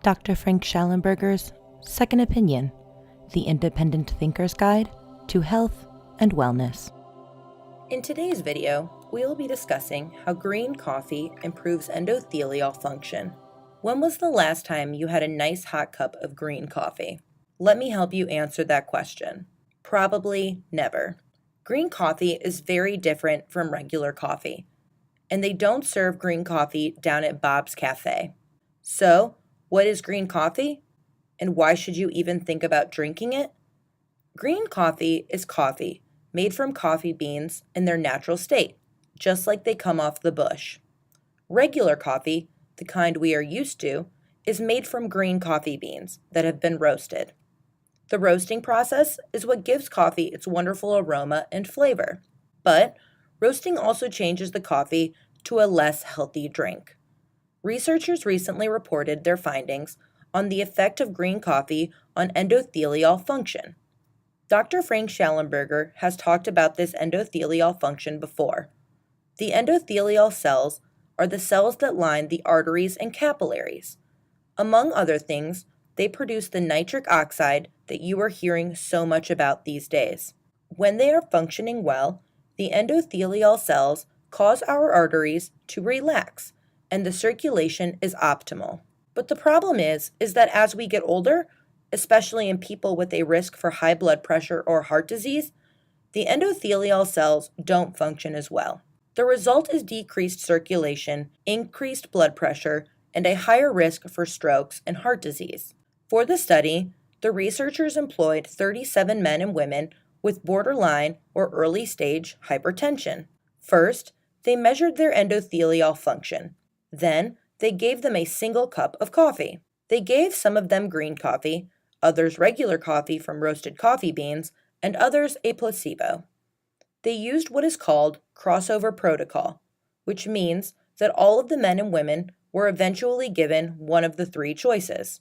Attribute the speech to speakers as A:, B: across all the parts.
A: Dr. Frank Schallenberger's Second Opinion, the Independent Thinker's Guide to Health and Wellness. In today's video, we will be discussing how green coffee improves endothelial function. When was the last time you had a nice hot cup of green coffee? Let me help you answer that question. Probably never. Green coffee is very different from regular coffee, and they don't serve green coffee down at Bob's Cafe. So, what is green coffee? And why should you even think about drinking it? Green coffee is coffee made from coffee beans in their natural state, just like they come off the bush. Regular coffee, the kind we are used to, is made from green coffee beans that have been roasted. The roasting process is what gives coffee its wonderful aroma and flavor. But roasting also changes the coffee to a less healthy drink. Researchers recently reported their findings on the effect of green coffee on endothelial function. Dr. Frank Schallenberger has talked about this endothelial function before. The endothelial cells are the cells that line the arteries and capillaries. Among other things, they produce the nitric oxide that you are hearing so much about these days. When they are functioning well, the endothelial cells cause our arteries to relax, and the circulation is optimal. But the problem is that as we get older, especially in people with a risk for high blood pressure or heart disease, the endothelial cells don't function as well. The result is decreased circulation, increased blood pressure, and a higher risk for strokes and heart disease. For the study, the researchers employed 37 men and women with borderline or early stage hypertension. First, they measured their endothelial function. Then, they gave them a single cup of coffee. They gave some of them green coffee, others regular coffee from roasted coffee beans, and others a placebo. They used what is called crossover protocol, which means that all of the men and women were eventually given one of the three choices.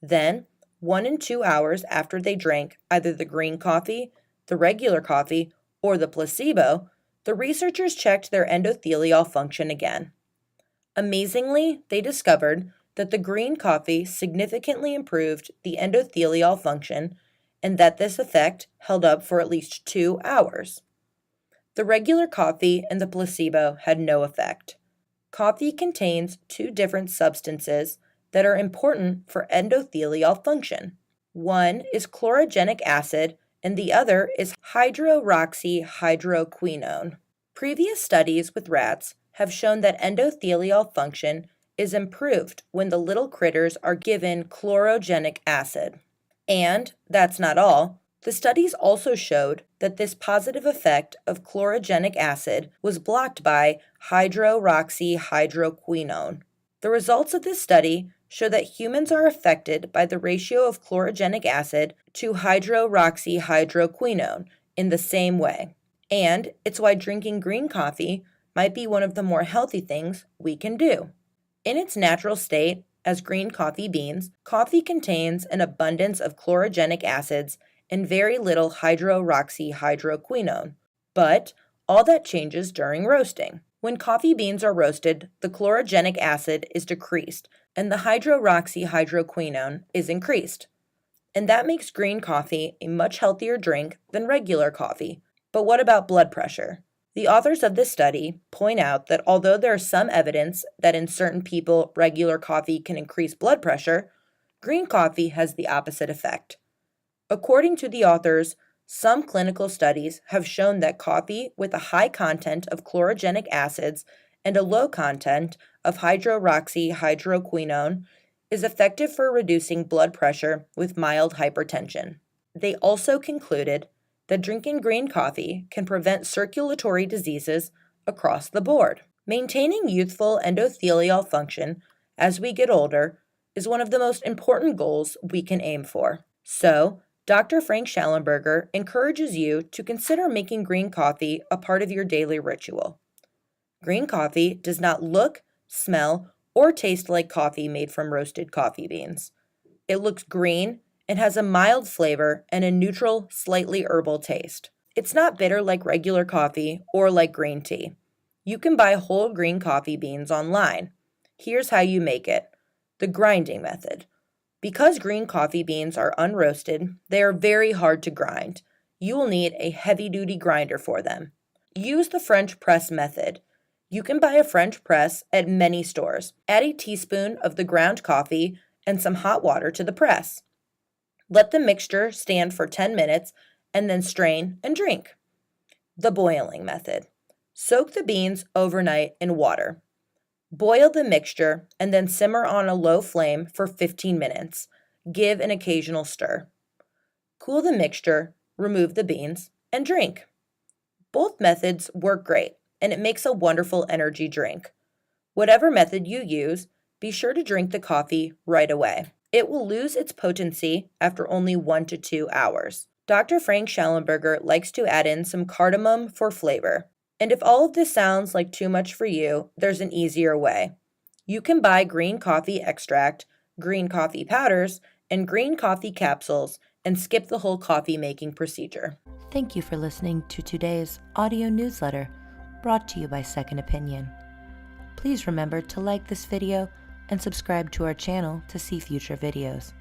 A: Then, 1 and 2 hours after they drank either the green coffee, the regular coffee, or the placebo, the researchers checked their endothelial function again. Amazingly, they discovered that the green coffee significantly improved the endothelial function and that this effect held up for at least 2 hours. The regular coffee and the placebo had no effect. Coffee contains two different substances that are important for endothelial function. One is chlorogenic acid and the other is hydroxyhydroquinone. Previous studies with rats have shown that endothelial function is improved when the little critters are given chlorogenic acid. And that's not all. The studies also showed that this positive effect of chlorogenic acid was blocked by hydroxyhydroquinone. The results of this study show that humans are affected by the ratio of chlorogenic acid to hydroxyhydroquinone in the same way. And it's why drinking green coffee might be one of the more healthy things we can do. In its natural state, as green coffee beans, coffee contains an abundance of chlorogenic acids and very little hydroxyhydroquinone. But all that changes during roasting. When coffee beans are roasted, the chlorogenic acid is decreased and the hydroxyhydroquinone is increased. And that makes green coffee a much healthier drink than regular coffee. But what about blood pressure? The authors of this study point out that although there is some evidence that in certain people regular coffee can increase blood pressure, green coffee has the opposite effect. According to the authors, some clinical studies have shown that coffee with a high content of chlorogenic acids and a low content of hydroxyhydroquinone is effective for reducing blood pressure with mild hypertension. They also concluded that drinking green coffee can prevent circulatory diseases across the board. Maintaining youthful endothelial function as we get older is one of the most important goals we can aim for. So, Dr. Frank Schallenberger encourages you to consider making green coffee a part of your daily ritual. Green coffee does not look, smell, or taste like coffee made from roasted coffee beans. It looks green and has a mild flavor and a neutral, slightly herbal taste. It's not bitter like regular coffee or like green tea. You can buy whole green coffee beans online. Here's how you make it. The grinding method. Because green coffee beans are unroasted, they are very hard to grind. You will need a heavy-duty grinder for them. Use the French press method. You can buy a French press at many stores. Add a teaspoon of the ground coffee and some hot water to the press. Let the mixture stand for 10 minutes and then strain and drink. The boiling method. Soak the beans overnight in water. Boil the mixture and then simmer on a low flame for 15 minutes. Give an occasional stir. Cool the mixture, remove the beans, and drink. Both methods work great, and it makes a wonderful energy drink. Whatever method you use, be sure to drink the coffee right away. It will lose its potency after only 1 to 2 hours. Dr. Frank Schallenberger likes to add in some cardamom for flavor. And if all of this sounds like too much for you, there's an easier way. You can buy green coffee extract, green coffee powders, and green coffee capsules and skip the whole coffee making procedure. Thank you for listening to today's audio newsletter brought to you by Second Opinion. Please remember to like this video and subscribe to our channel to see future videos.